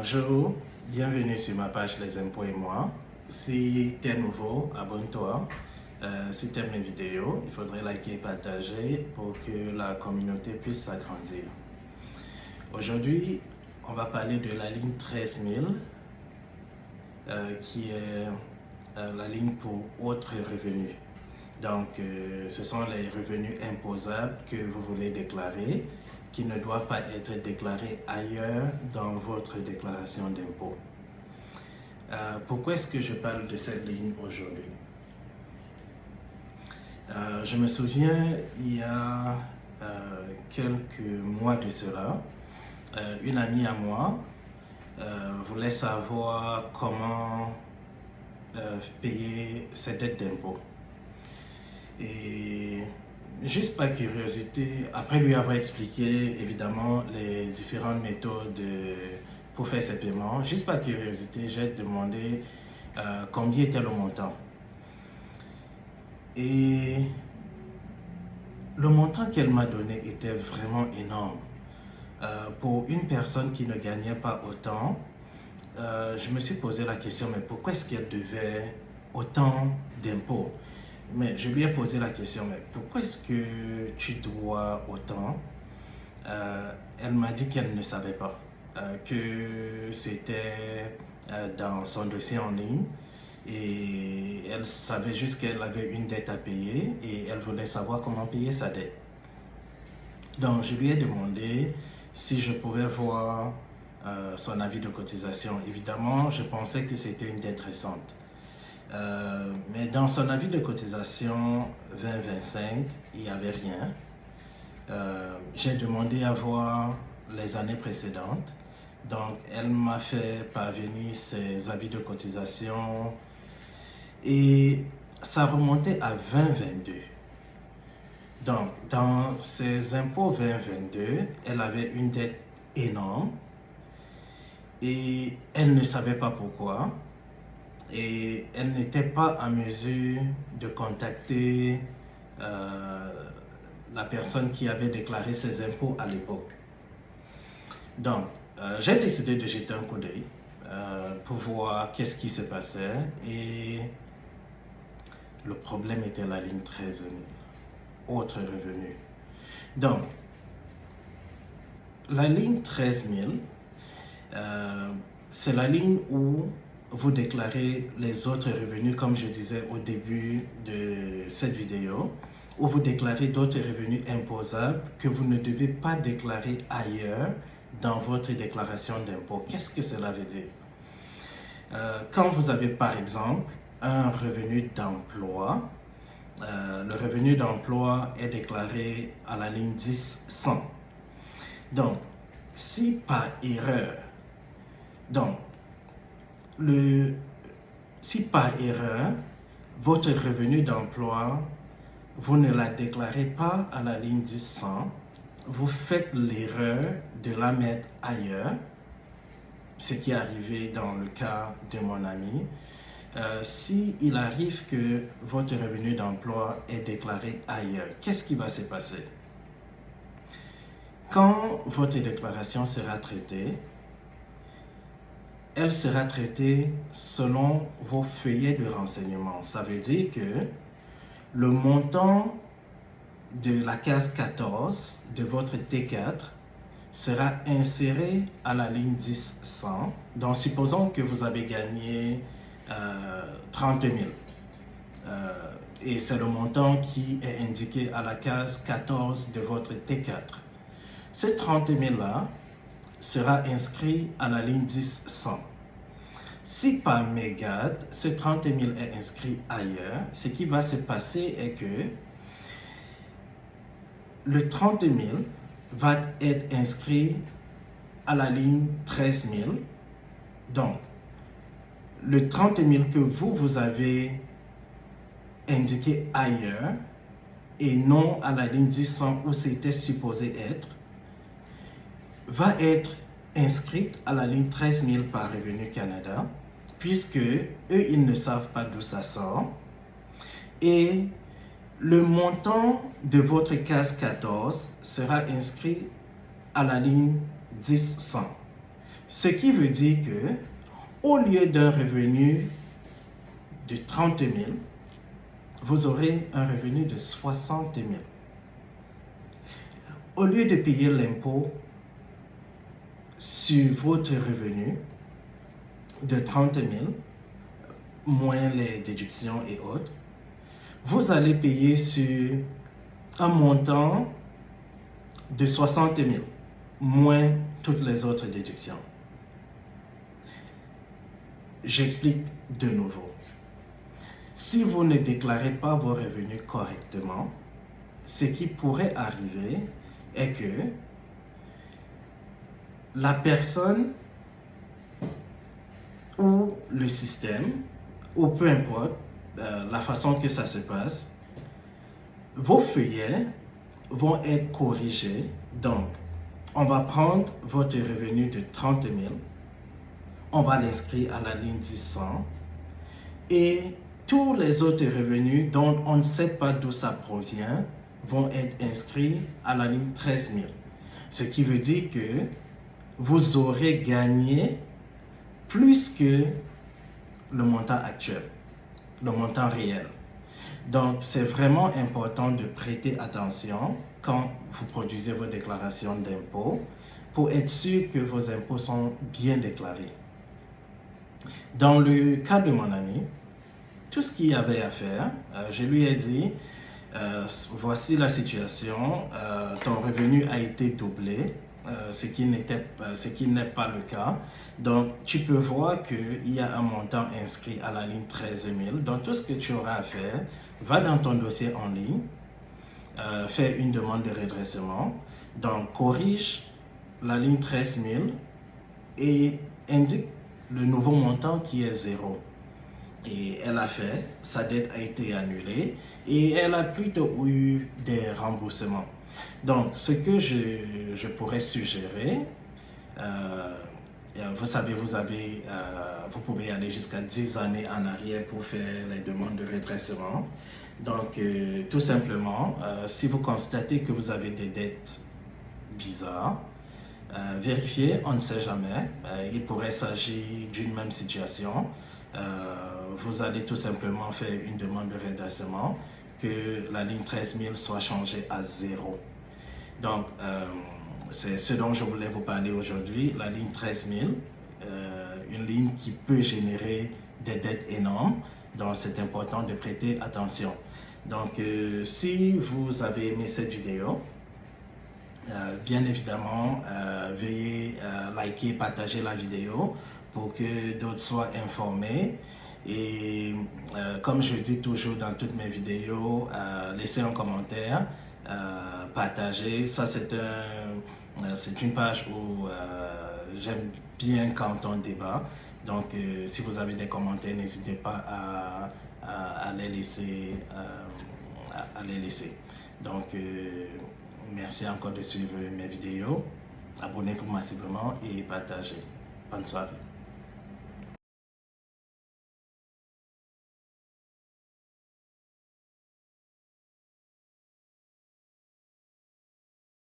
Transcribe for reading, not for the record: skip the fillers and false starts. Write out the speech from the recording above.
Bonjour, bienvenue sur ma page Les Impôts et moi. Si tu es nouveau, abonne-toi. Si tu aimes mes vidéos, il faudrait liker et partager pour que la communauté puisse s'agrandir. Aujourd'hui, on va parler de la ligne 13 000, qui est la ligne pour autres revenus. Donc, ce sont les revenus imposables que vous voulez déclarer, qui ne doivent pas être déclarés ailleurs dans votre déclaration d'impôt. Pourquoi est-ce que je parle de cette ligne aujourd'hui? Je me souviens, il y a quelques mois de cela, une amie à moi voulait savoir comment payer ses dettes d'impôt. Et juste par curiosité, après lui avoir expliqué évidemment les différentes méthodes pour faire ces paiements, juste par curiosité, j'ai demandé combien était le montant. Et le montant qu'elle m'a donné était vraiment énorme. Pour une personne qui ne gagnait pas autant, je me suis posé la question, mais pourquoi est-ce qu'elle devait autant d'impôts? Mais je lui ai posé la question, mais pourquoi est-ce que tu dois autant? Elle m'a dit qu'elle ne savait pas, que c'était dans son dossier en ligne et elle savait juste qu'elle avait une dette à payer et elle voulait savoir comment payer sa dette. Donc je lui ai demandé si je pouvais voir son avis de cotisation. Évidemment, je pensais que c'était une dette récente. Mais dans son avis de cotisation 2025, il n'y avait rien. J'ai demandé à voir les années précédentes. Donc, elle m'a fait parvenir ses avis de cotisation et ça remontait à 2022. Donc, dans ses impôts 2022, elle avait une dette énorme et elle ne savait pas pourquoi. Et elle n'était pas en mesure de contacter la personne qui avait déclaré ses impôts à l'époque. Donc, j'ai décidé de jeter un coup d'œil pour voir qu'est-ce qui se passait et le problème était la ligne 13 000, autres revenus. Donc, la ligne 13 000, c'est la ligne où vous déclarez les autres revenus, comme je disais au début de cette vidéo, où vous déclarez d'autres revenus imposables que vous ne devez pas déclarer ailleurs dans votre déclaration d'impôt. Qu'est-ce que cela veut dire? Quand vous avez par exemple un revenu d'emploi, le revenu d'emploi est déclaré à la ligne 10-100. Donc, si par erreur, si par erreur, votre revenu d'emploi, vous ne la déclarez pas à la ligne 10-100, vous faites l'erreur de la mettre ailleurs, ce qui est arrivé dans le cas de mon ami. S'il arrive que votre revenu d'emploi est déclaré ailleurs, qu'est-ce qui va se passer? Quand votre déclaration sera traitée, elle sera traitée selon vos feuillets de renseignement. Ça veut dire que le montant de la case 14 de votre T4 sera inséré à la ligne 10-100. Donc, supposons que vous avez gagné 30 000. Et c'est le montant qui est indiqué à la case 14 de votre T4. Ce 30 000-là sera inscrit à la ligne 10-100. Si par mégarde, ce 30 000 est inscrit ailleurs, ce qui va se passer est que le 30 000 va être inscrit à la ligne 13 000. Donc, le 30 000 que vous avez indiqué ailleurs et non à la ligne 10-100 où c'était supposé être, va être inscrite à la ligne 13 000 par Revenu Canada, puisque eux, ils ne savent pas d'où ça sort. Et le montant de votre case 14 sera inscrit à la ligne 10-100. Ce qui veut dire que, au lieu d'un revenu de 30 000, vous aurez un revenu de 60 000. Au lieu de payer l'impôt sur votre revenu de 30 000, moins les déductions et autres, vous allez payer sur un montant de 60 000, moins toutes les autres déductions. J'explique de nouveau. Si vous ne déclarez pas vos revenus correctement, ce qui pourrait arriver est que la personne ou le système, ou peu importe la façon que ça se passe, vos feuillets vont être corrigés. Donc, on va prendre votre revenu de 30 000, on va l'inscrire à la ligne 1000 et tous les autres revenus dont on ne sait pas d'où ça provient vont être inscrits à la ligne 13 000. Ce qui veut dire que vous aurez gagné plus que le montant actuel, le montant réel. Donc, c'est vraiment important de prêter attention quand vous produisez vos déclarations d'impôts pour être sûr que vos impôts sont bien déclarés. Dans le cas de mon ami, tout ce qu'il y avait à faire, je lui ai dit, voici la situation, ton revenu a été doublé, ce qui n'est pas le cas. Donc, tu peux voir qu'il y a un montant inscrit à la ligne 13 000. Donc, tout ce que tu auras à faire, va dans ton dossier en ligne, fais une demande de redressement, donc corrige la ligne 13 000 et indique le nouveau montant qui est 0. Et elle a fait, sa dette a été annulée et elle a plutôt eu des remboursements. Donc, ce que je pourrais suggérer, vous savez, vous pouvez aller jusqu'à 10 années en arrière pour faire les demandes de redressement. Donc, tout simplement, si vous constatez que vous avez des dettes bizarres, vérifiez, on ne sait jamais. Il pourrait s'agir d'une même situation. Vous allez tout simplement faire une demande de redressement, que la ligne 13 000 soit changée à 0. Donc, c'est ce dont je voulais vous parler aujourd'hui, la ligne 13 000, une ligne qui peut générer des dettes énormes. Donc, c'est important de prêter attention. Donc, si vous avez aimé cette vidéo, bien évidemment, veuillez liker, partager la vidéo pour que d'autres soient informés. Et comme je dis toujours dans toutes mes vidéos, laissez un commentaire, partagez. Ça, c'est une page où j'aime bien quand on débat. Donc, si vous avez des commentaires, n'hésitez pas à les laisser. Donc, merci encore de suivre mes vidéos. Abonnez-vous massivement et partagez. Bonne soirée.